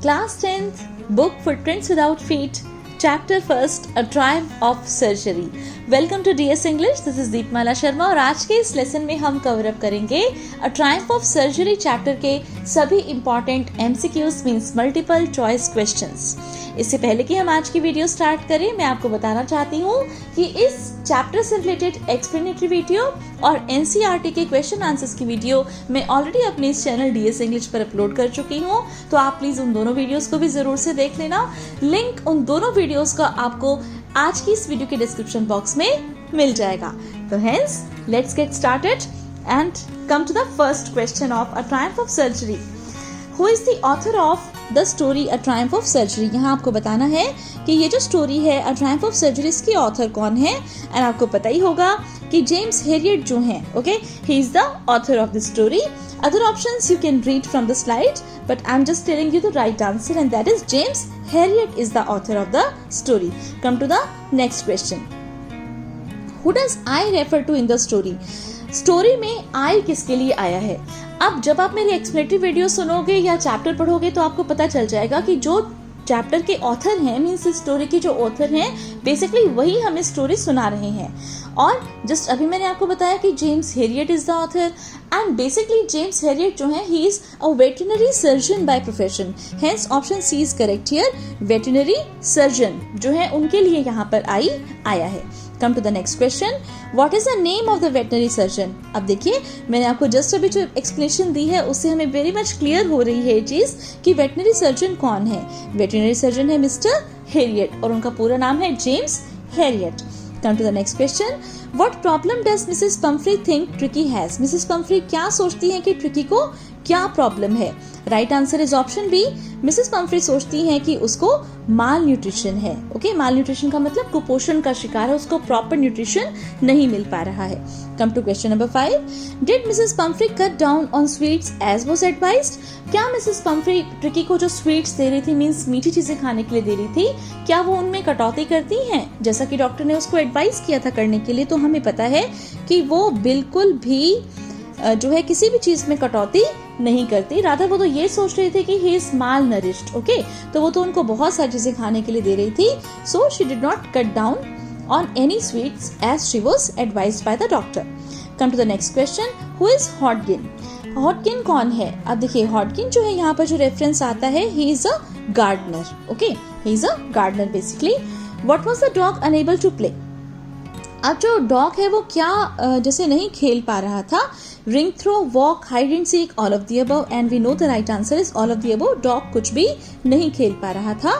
Class 10th, book Footprints Without Feet, Chapter 1st, A Triumph of Surgery. Welcome to DS English. This is दीपमाला शर्मा और आज के इस lesson में हम cover up करेंगे A Triumph of Surgery chapter के सभी important MCQs means multiple choice questions. इससे पहले कि हम आज की वीडियो स्टार्ट करें, मैं आपको बताना चाहती हूँ कि इस चैप्टर से रिलेटेड एक्सप्लेनेटरी वीडियो और NCERT के क्वेश्चन आंसर्स की वीडियो मैं ऑलरेडी अपने इस चैनल DS इंग्लिश पर अपलोड कर चुकी हूँ, तो आप प्लीज उन दोनों वीडियोस को भी जरूर से देख लेना। लिंक उन दोनों वीडियोस का आपको आज की इस वीडियो के डिस्क्रिप्शन बॉक्स में मिल जाएगा। तो hence let's get started and come to the first question of a triumph of surgery. Who is the author of the story a triumph of surgery? यहाँ आपको बताना है कि ये जो स्टोरी है अ ट्रायम्फ ऑफ सर्जरी, इसकी author कौन है। एंड आपको पता ही होगा कि जेम्स हेरियट जो हैं, okay, he is the author of the story. Other options you can read from the slide, but I am just telling you the right answer and that is James Herriot is the author of the story. Come to the next question. Who does I refer to in the story? Story में I किसके लिए आया है? अब जब आप मेरी explanatory video सुनोगे या चैप्टर पढ़ोगे तो आपको पता चल जाएगा कि जो चैप्टर के ऑथर हैं, मीन्स इस स्टोरी के जो ऑथर हैं, बेसिकली वही हमें स्टोरी सुना रहे हैं। और जस्ट अभी मैंने आपको बताया कि James Herriot is the author and basically James Herriot जो है he is a veterinary surgeon by profession. Hence option C is correct here. Veterinary surgeon जो है उनके लिए यहाँ पर आई आया है। Come to the next question. What is the name of the veterinary surgeon? अब देखिए, मैंने आपको जस्ट अभी जो एक्सप्लेनेशन दी है उससे हमें वेरी मच क्लियर हो रही है ये चीज कि वेटनरी सर्जन कौन है। वेटनरी सर्जन है मिस्टर हेरियट और उनका पूरा नाम है James Harriet. Come to the next question. What problem does Mrs. Pumphrey think Tricky has? Mrs. Pumphrey क्या सोचती है कि ट्रिकी को क्या प्रॉब्लम है? Right answer is option B. Mrs Pumphrey सोचती हैं कि उसको माल न्यूट्रिशन है। ओके, माल न्यूट्रिशन का मतलब कुपोषण का शिकार है, उसको प्रॉपर न्यूट्रिशन नहीं मिल पा रहा है। Come to question number 5। Did Mrs Pumphrey cut down on sweets as was advised? क्या मिसेस पंफ्री ट्रिकी को जो स्वीट्स दे रही थी, मीन्स मीठी चीजें खाने के लिए दे रही थी, क्या वो उनमें कटौती करती हैं जैसा कि डॉक्टर ने उसको एडवाइस किया था करने के लिए? तो हमें पता है कि वो बिल्कुल भी जो है किसी भी चीज में कटौती नहीं करती। राधा वो तो ये सोच रही थी कि he is mall nourished. Okay, तो वो तो उनको बहुत सारी चीजें खाने के लिए दे रही थी। So she did not cut down on any sweets as she was advised by the doctor. Come to the next question. Who is हॉटगिन? हॉटगिन कौन है? अब देखिए, हॉटगिन जो है यहाँ पर जो रेफरेंस आता है, he is a gardener. Okay, he is a gardener basically. What was the dog unable to play? अब जो डॉग है वो क्या जैसे नहीं खेल पा रहा था? Ring throw, walk, hide and seek, all of the above, and we know the right answer is all of the above. Dog कुछ भी नहीं खेल पा रहा था।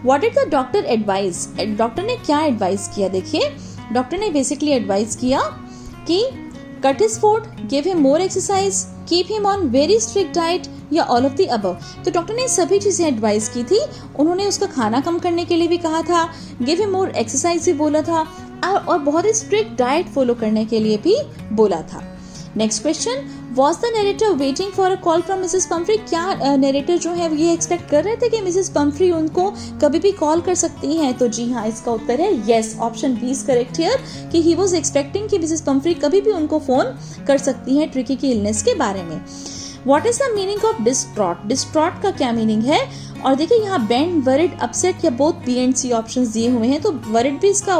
What did the doctor advise? Doctor ने क्या एडवाइस किया? देखिए, डॉक्टर ने बेसिकली एडवाइस किया कि cut his food, give him more exercise, keep him on very strict diet या ऑल ऑफ द अबव। तो डॉक्टर ने सभी चीजें एडवाइस की थी। उन्होंने उसका खाना कम करने के लिए भी कहा था, गिव हिम मोर एक्सरसाइज भी बोला था और बहुत ही स्ट्रिक्ट डाइट फॉलो करने के लिए भी बोला था। Next question. Was the narrator waiting for a call from Mrs Pomfrey? क्या नरेटर जो है ये एक्सपेक्ट कर रहे थे कि मिसेस पंफ्री उनको कभी भी कॉल कर सकती हैं? तो जी हाँ, इसका उत्तर है yes, option B is correct here कि ही वाज एक्सपेक्टिंग कि मिसेस पंफ्री कभी भी उनको फोन कर सकती हैं ट्रिकी की इलनेस के बारे में। What is the meaning of distraught? Distraught का क्या मीनिंग है? और देखिए, यहाँ बेंड, वरिड, अपसेट या both B and C options दिए हुए हैं, तो वरिड भी इसका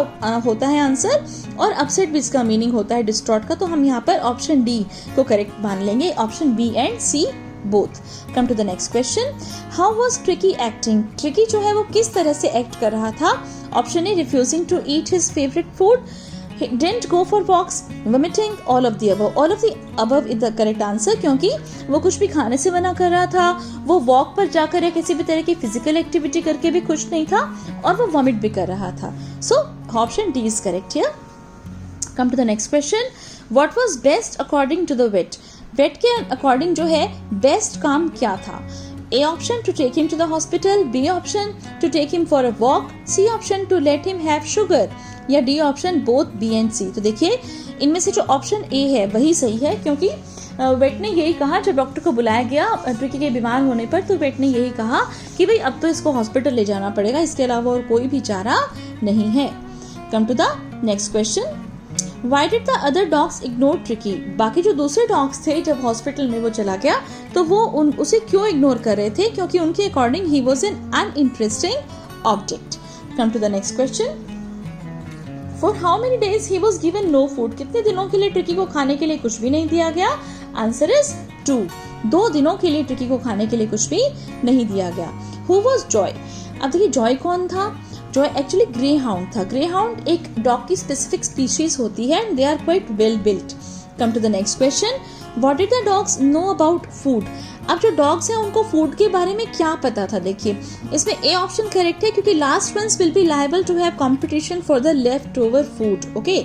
होता है आंसर और अपसेट भी इसका मीनिंग होता है डिस्ट्रॉट का। तो हम यहाँ पर ऑप्शन डी को करेक्ट मान लेंगे, option B and C both. Come to the next question. How was Tricki acting? Tricki जो है वो किस तरह से एक्ट कर रहा था? Option A, refusing to eat his favourite food, didn't go for walks, vomiting, all of the above. All of the above is the correct answer क्योंकि वो कुछ भी खाने से मना कर रहा था, वो वॉक पर जाकर या किसी भी तरह की फिजिकल एक्टिविटी करके भी खुश नहीं था और वो वॉमिट भी कर रहा था। So option D is correct here. Come to the next question. What was best according to the vet? Vet के अकॉर्डिंग जो है बेस्ट काम क्या था? A option to take him to the hospital, B option to take him for a walk, C option to let him have sugar या D option both B and C। तो देखिए, इनमें से जो ऑप्शन A है वही सही है क्योंकि वेट ने यही कहा जब डॉक्टर को बुलाया गया ट्रिकी के बीमार होने पर, तो वेट ने यही कहा कि भाई अब तो इसको हॉस्पिटल ले जाना पड़ेगा, इसके अलावा और कोई भी चारा नहीं है। Come to the next question. Why did the other dogs ignore Tricky? बाकी जो दूसरे डॉग्स थे जब हॉस्पिटल में वो चला गया तो वो उसे क्यों इग्नोर कर रहे थे? क्योंकि उनके according he was an uninteresting object. Come to the next question. For how many days he was given no food? कितने दिनों के लिए ट्रिकी को खाने के लिए कुछ भी नहीं दिया गया? Answer is 2. 2 दिनों के लिए ट्रिकी को खाने के लिए कुछ भी नहीं दिया गया. Who was Joy? अब देखिए जॉय कौन था? जॉय एक्चुअली ग्रे हाउंड था. ग्रे हाउंड एक डॉग की स्पेसिफिक स्पीशीज होती है and they are quite well built. Come to the next question. What did the dogs know about food? अब जो डॉग्स हैं उनको फूड के बारे में क्या पता था? देखिए इसमें ए ऑप्शन करेक्ट है क्योंकि last ones will be liable to have competition for the leftover food. Okay,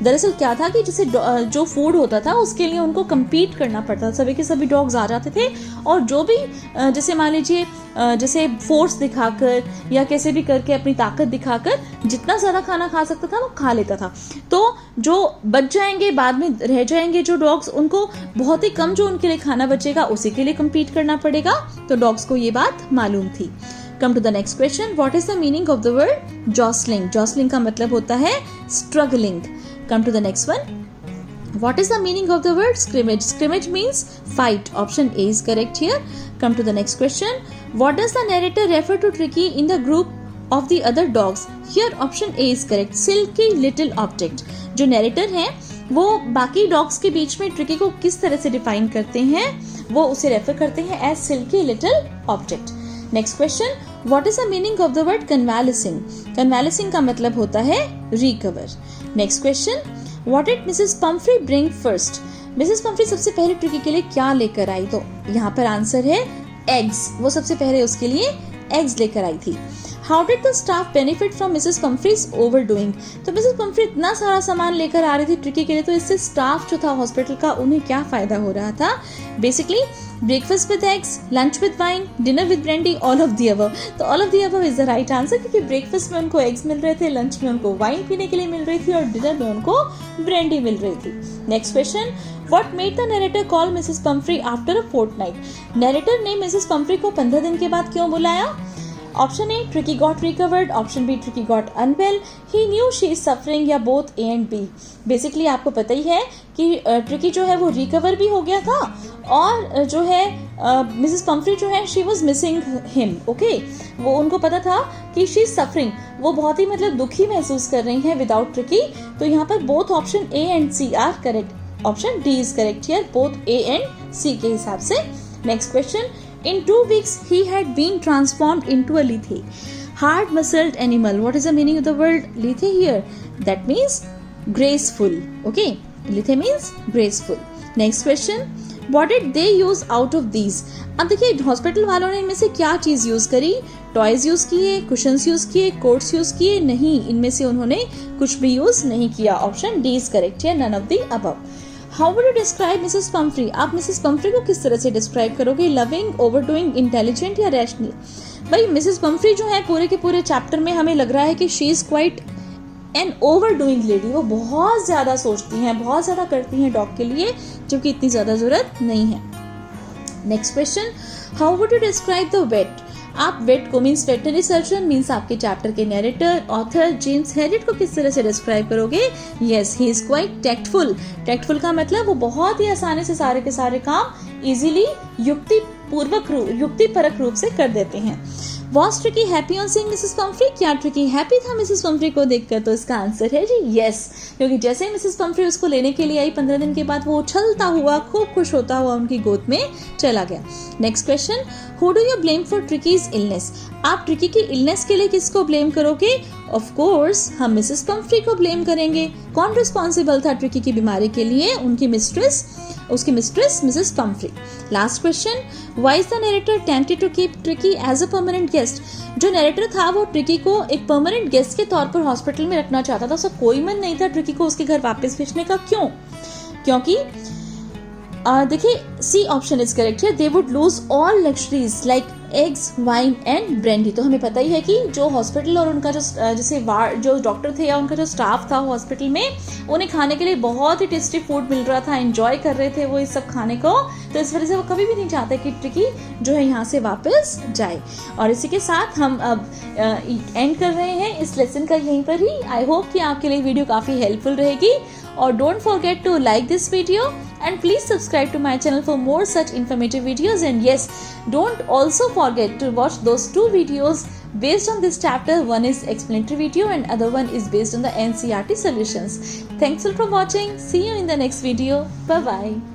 दरअसल क्या था कि जैसे जो फूड होता था उसके लिए उनको compete करना पड़ता था. सभी के सभी डॉग्स आ जाते थे और जो भी जैसे मान लीजिए जैसे फोर्स दिखाकर या कैसे भी करके अपनी ताकत दिखाकर जितना ज़्यादा खाना खा सकता था वो खा लेता था. तो जो बच जाएंगे बाद में रह जाएंगे जो डॉग्स, उनको बहुत ही कम जो उनके लिए खाना बचेगा उसी के लिए compete करना पड़ेगा. तो डॉग्स को ये बात मालूम थी. Come to the next question. What is the meaning of the word jostling? Jostling का मतलब होता है struggling. Come to the next one. What is the meaning of the word scrimmage? Scrimmage means fight. Option A is correct here. Come to the next question. What does the narrator refer to Tricky in the group of the other dogs? Here option A is correct. Silky little object. जो narrator हैं वो बाकी dogs के बीच में Tricky को किस तरह से define करते हैं? वो उसे refer करते हैं as silky little object. Next question. What is the meaning of the word convalescing? Convalescing का मतलब होता है recover. Next question. What did Mrs Pomfrey bring first? Mrs Pomfrey सबसे पहले ट्रिकी के लिए क्या लेकर आई? तो यहाँ पर आंसर है एग्स. वो सबसे पहले उसके लिए एग्स लेकर आई थी. How did the staff benefit from Mrs Pumphrey's overdoing? तो मिसेस पम्फ्री इतना सारा सामान लेकर आ रही थी ट्रिकी के लिए, तो इससे स्टाफ जो था हॉस्पिटल का उन्हें क्या फायदा हो रहा था? Basically breakfast with eggs, lunch with wine, dinner with brandy, all of the above. तो all of the above is the right answer क्योंकि ब्रेकफास्ट में उनको एग्स मिल रहे थे, लंच में उनको वाइन पीने के लिए मिल रही थी और डिनर में उनको ब्रांडी मिल रही थी. Next question. What made the narrator call Mrs Pumphrey after a fortnight? Narrator ने मिसेस पम्फ्री को 15 दिन के बाद क्यों बुलाया? Option A Tricki got recovered, option B Tricki got unwell, he knew she is suffering, या both A and B. Basically आपको पता ही है कि ट्रिकी जो है वो रिकवर भी हो गया था और जो है मिसेस पम्फ्री जो है she was missing him. Okay, वो उनको पता था कि शी इज सफरिंग, वो बहुत ही मतलब दुखी महसूस कर रही हैं विदाउट ट्रिकी. तो यहाँ पर both option A and C are correct. Option D is correct here, both A and C के हिसाब से. Next question. In 2 weeks, he had been transformed into a lithe, hard-muscled animal. What is the meaning of the word lithe here? That means graceful. Okay, lithe means graceful. Next question. What did they use out of these? अब देखिए hospital वालों ने इनमें से क्या चीज़ use करी? Toys use किए, cushions use किए, कोट्स यूज़ किए? नहीं, इनमें से उन्होंने कुछ भी यूज़ नहीं किया. ऑप्शन डी इज करेक्ट है, none of the above. How would you describe Mrs Pumphrey? आप मिसेस पम्फ्री को किस तरह से डिस्क्राइब करोगे? लविंग, ओवरडूइंग, इंटेलिजेंट या रैशनल? भाई मिसेस पम्फ्री जो है पूरे के पूरे चैप्टर में हमें लग रहा है कि she is quite an overdoing lady. वो बहुत ज़्यादा सोचती हैं, बहुत ज़्यादा करती हैं डॉग के लिए, जो कि इतनी ज़्यादा ज़रूरत नहीं है. Next question. How would you describe the vet? आप वेट को मीन्स वेटनरी सर्जन मीन्स आपके चैप्टर के नैरेटर ऑथर जेम्स हेरिट को किस तरह से डिस्क्राइब करोगे? Yes, he is quite tactful. Tactful का मतलब वो बहुत ही आसानी से सारे के सारे काम इजीली युक्तिपरक रूप से कर देते हैं. Was tricky happy on seeing Mrs Pomfrey? क्या ट्रिकी हैप्पी था मिसेस पम्फ्री को देखकर? तो इसका आंसर है जी यस, क्योंकि जैसे ही मिसेस पम्फ्री उसको लेने के लिए आई 15 दिन के बाद वो उछलता हुआ खूब खुश होता हुआ उनकी गोद में चला गया. Next question. Who do you blame for ट्रिकीज illness? आप ट्रिकी की इलनेस के लिए किसको ब्लेम करोगे? ऑफ कोर्स हम मिसेस पम्फ्री को ब्लेम करेंगे. कौन रिस्पॉन्सिबल था ट्रिकी की बीमारी के लिए? उसकी mistress Mrs Pumphrey. Last question. Why is the narrator tempted to keep Tricki as a permanent guest? जो नरेटर था वो ट्रिकी को एक परमानेंट गेस्ट के तौर पर हॉस्पिटल में रखना चाहता था. उसका कोई मन नहीं था ट्रिकी को उसके घर वापस भेजने का. क्यों? क्योंकि देखिए सी ऑप्शन इज करेक्ट है. They would lose all luxuries like eggs, wine and brandy. तो हमें पता ही है कि जो हॉस्पिटल और उनका जो डॉक्टर थे या उनका जो स्टाफ था हॉस्पिटल में, उन्हें खाने के लिए बहुत ही टेस्टी फूड मिल रहा था, एंजॉय कर रहे थे वो इस सब खाने को. तो इस वजह से वो कभी भी नहीं चाहते कि ट्रिकी जो है यहाँ से वापस जाए. और इसी के साथ हम अब एंड कर रहे हैं इस लेसन का यहीं पर ही. आई होप कि आपके लिए वीडियो काफ़ी हेल्पफुल रहेगी or don't forget to like this video, and please subscribe to my channel for more such informative videos. And yes, don't also forget to watch those two videos based on this chapter. One is explanatory video and other one is based on the NCERT solutions. Thanks a lot for watching. See you in the next video. Bye bye.